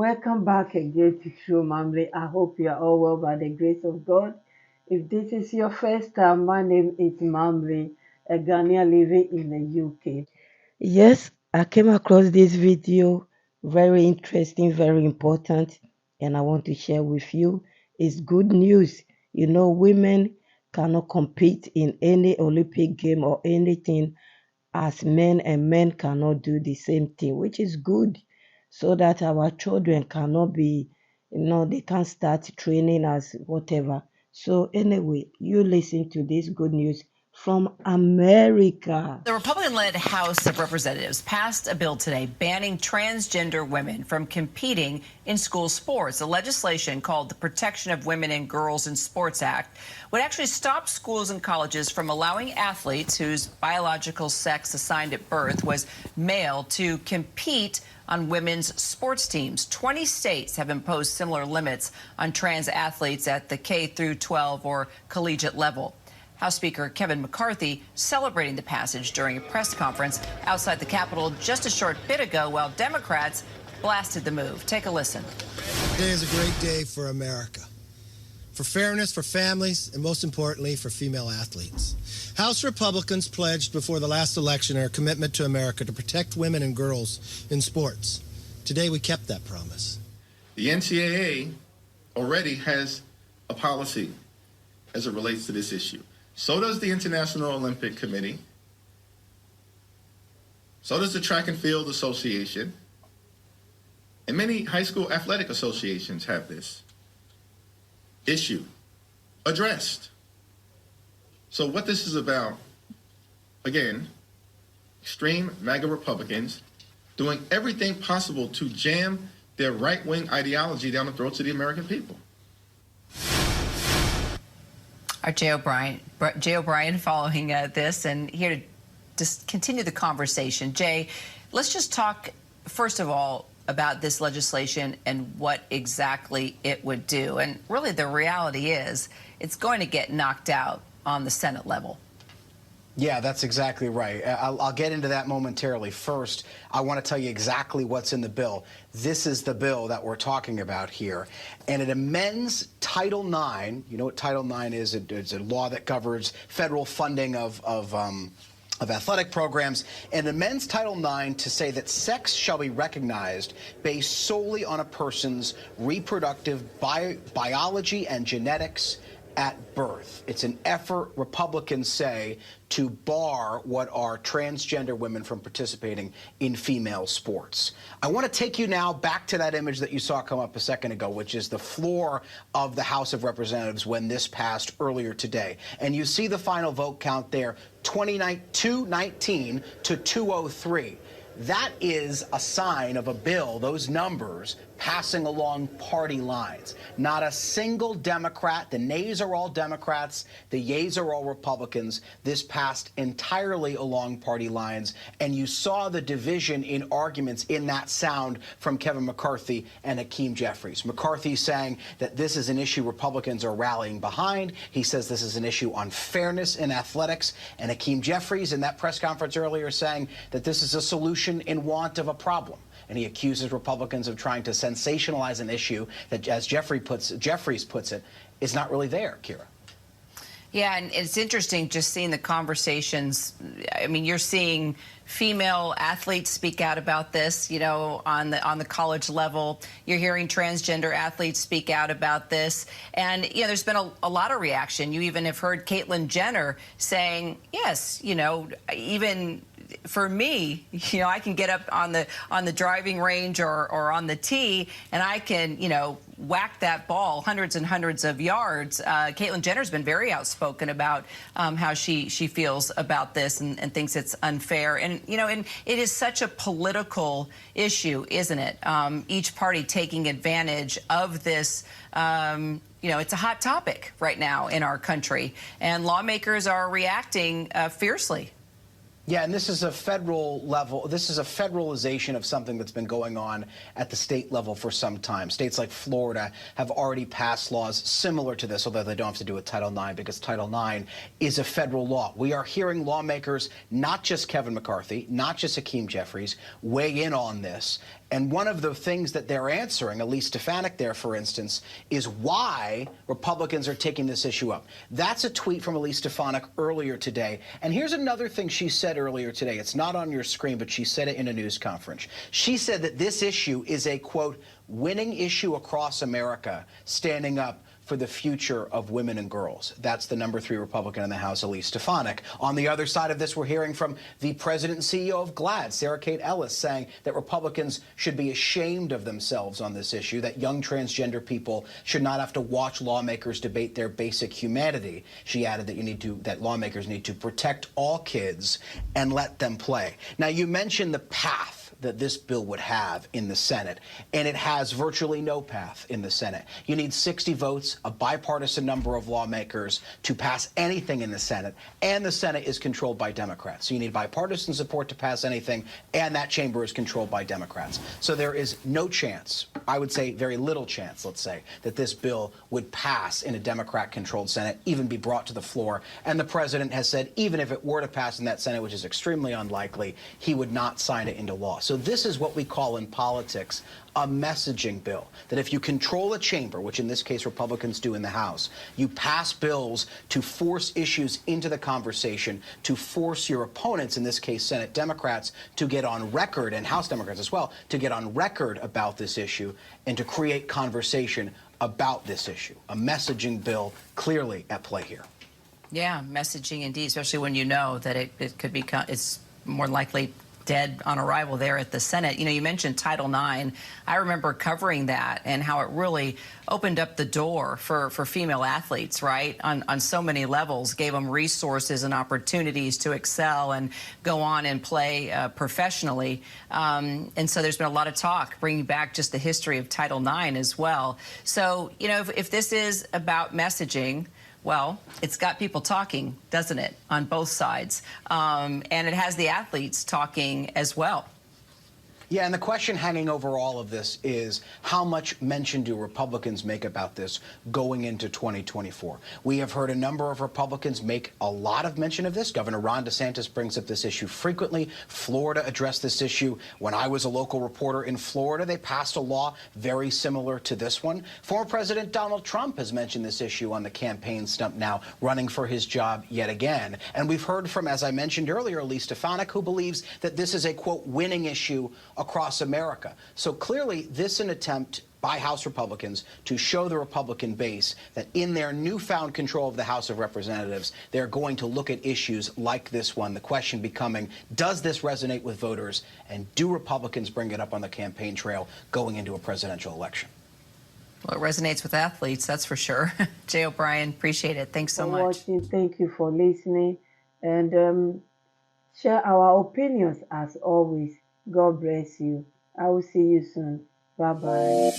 welcome back again to True Mamley. I hope you are all well by the grace of God. If this is your first time, my name is Mamley, a Ghanaian living in the UK. Yes, I came across this video, very interesting, very important, and I want to share with you. It's good news. You know, women cannot compete in any Olympic game or anything as men, and men cannot do the same thing, which is good, so that our children cannot be, they can't start training as whatever. So anyway, you listen to this good news from America. The Republican-led House of Representatives passed a bill today banning transgender women from competing in school sports. The legislation, called the Protection of Women and Girls in Sports Act, would actually stop schools and colleges from allowing athletes whose biological sex assigned at birth was male to compete on women's sports teams. 20 states have imposed similar limits on trans athletes at the K through 12 or collegiate level. House Speaker Kevin McCarthy celebrating the passage during a press conference outside the Capitol just a short bit ago, while Democrats blasted the move. Take a listen. Today is a great day for America, for fairness, for families, and most importantly, for female athletes. House Republicans pledged before the last election their commitment to America to protect women and girls in sports. Today, we kept that promise. The NCAA already has a policy as it relates to this issue. So does the International Olympic Committee. So does the Track and Field Association. And many high school athletic associations have this issue addressed. So what this is about, again, extreme MAGA Republicans doing everything possible to jam their right-wing ideology down the throats of the American people. Our Jay O'Brien following this and here to just continue the conversation. Jay, let's just talk, first of all, about this legislation and what exactly it would do. And really the reality is it's going to get knocked out on the Senate level. Yeah, that's exactly right. I'll get into that momentarily. First, I want to tell you exactly what's in the bill. This is the bill that we're talking about here, and it amends Title IX. You know what Title IX is? It's a law that governs federal funding of athletic programs, and amends Title IX to say that sex shall be recognized based solely on a person's reproductive biology and genetics at birth. It's an effort, Republicans say, to bar what are transgender women from participating in female sports. I want to take you now back to that image that you saw come up a second ago, which is the floor of the House of Representatives when this passed earlier today. And you see the final vote count there, 219 to 203. That is a sign of a bill, those numbers, passing along party lines. Not a single Democrat. The nays are all Democrats. The yeas are all Republicans. This passed entirely along party lines. And you saw the division in arguments in that sound from Kevin McCarthy and Hakeem Jeffries. McCarthy saying that this is an issue Republicans are rallying behind. He says this is an issue on fairness in athletics. And Hakeem Jeffries in that press conference earlier saying that this is a solution in want of a problem. And he accuses Republicans of trying to sensationalize an issue that, as Jeffries puts it, is not really there, Kira. Yeah, and it's interesting just seeing the conversations. I mean, you're seeing female athletes speak out about this, you know, on the college level. You're hearing transgender athletes speak out about this. And, you know, there's been a lot of reaction. You even have heard Caitlyn Jenner saying, yes, you know, even for me, you know, I can get up on the driving range or on the tee, and I can, you know, whack that ball hundreds and hundreds of yards. Caitlyn Jenner's been very outspoken about how she feels about this and thinks it's unfair. And, you know, and it is such a political issue, isn't it? Each party taking advantage of this. You know, it's a hot topic right now in our country, and lawmakers are reacting fiercely. Yeah, and this is a federal level. This is a federalization of something that's been going on at the state level for some time. States like Florida have already passed laws similar to this, although they don't have to do with Title IX because Title IX is a federal law. We are hearing lawmakers, not just Kevin McCarthy, not just Hakeem Jeffries, weigh in on this And one of the things that they're answering, Elise Stefanik there, for instance, is why Republicans are taking this issue up. That's a tweet from Elise Stefanik earlier today. And here's another thing she said earlier today. It's not on your screen, but she said it in a news conference. She said that this issue is a, quote, winning issue across America, standing up for the future of women and girls. That's the number 3 Republican in the House, Elise Stefanik. On the other side of this, we're hearing from the president and CEO of GLAAD, Sarah Kate Ellis, saying that Republicans should be ashamed of themselves on this issue, that young transgender people should not have to watch lawmakers debate their basic humanity. She added that lawmakers need to protect all kids and let them play. Now, you mentioned the path that this bill would have in the Senate, and it has virtually no path in the Senate. You need 60 votes, a bipartisan number of lawmakers to pass anything in the Senate, and the Senate is controlled by Democrats. So you need bipartisan support to pass anything, and that chamber is controlled by Democrats. So there is no chance, I would say very little chance, let's say, that this bill would pass in a Democrat-controlled Senate, even be brought to the floor. And the president has said even if it were to pass in that Senate, which is extremely unlikely, he would not sign it into law. So this is what we call in politics a messaging bill, that if you control a chamber, which in this case Republicans do in the House, you pass bills to force issues into the conversation, to force your opponents, in this case Senate Democrats, to get on record, and House Democrats as well, to get on record about this issue and to create conversation about this issue. A messaging bill clearly at play here. Yeah, messaging indeed, especially when you know that it could be, it's more likely dead on arrival there at the Senate. You know, you mentioned Title IX. I remember covering that and how it really opened up the door for female athletes, right, on so many levels, gave them resources and opportunities to excel and go on and play professionally. And so there's been a lot of talk, bringing back just the history of Title IX as well. So, you know, if this is about messaging, well, it's got people talking, doesn't it, on both sides? And it has the athletes talking as well. Yeah, and the question hanging over all of this is how much mention do Republicans make about this going into 2024? We have heard a number of Republicans make a lot of mention of this. Governor Ron DeSantis brings up this issue frequently. Florida addressed this issue. When I was a local reporter in Florida, they passed a law very similar to this one. Former President Donald Trump has mentioned this issue on the campaign stump now, running for his job yet again. And we've heard from, as I mentioned earlier, Elise Stefanik, who believes that this is a, quote, winning issue across America. So clearly, this is an attempt by House Republicans to show the Republican base that in their newfound control of the House of Representatives, they're going to look at issues like this one. The question becoming, does this resonate with voters, and do Republicans bring it up on the campaign trail going into a presidential election? Well, it resonates with athletes, that's for sure. Jay O'Brien, appreciate it. Thanks so much. Watching. Thank you for listening, and share our opinions as always. God bless you. I will see you soon. Bye-bye.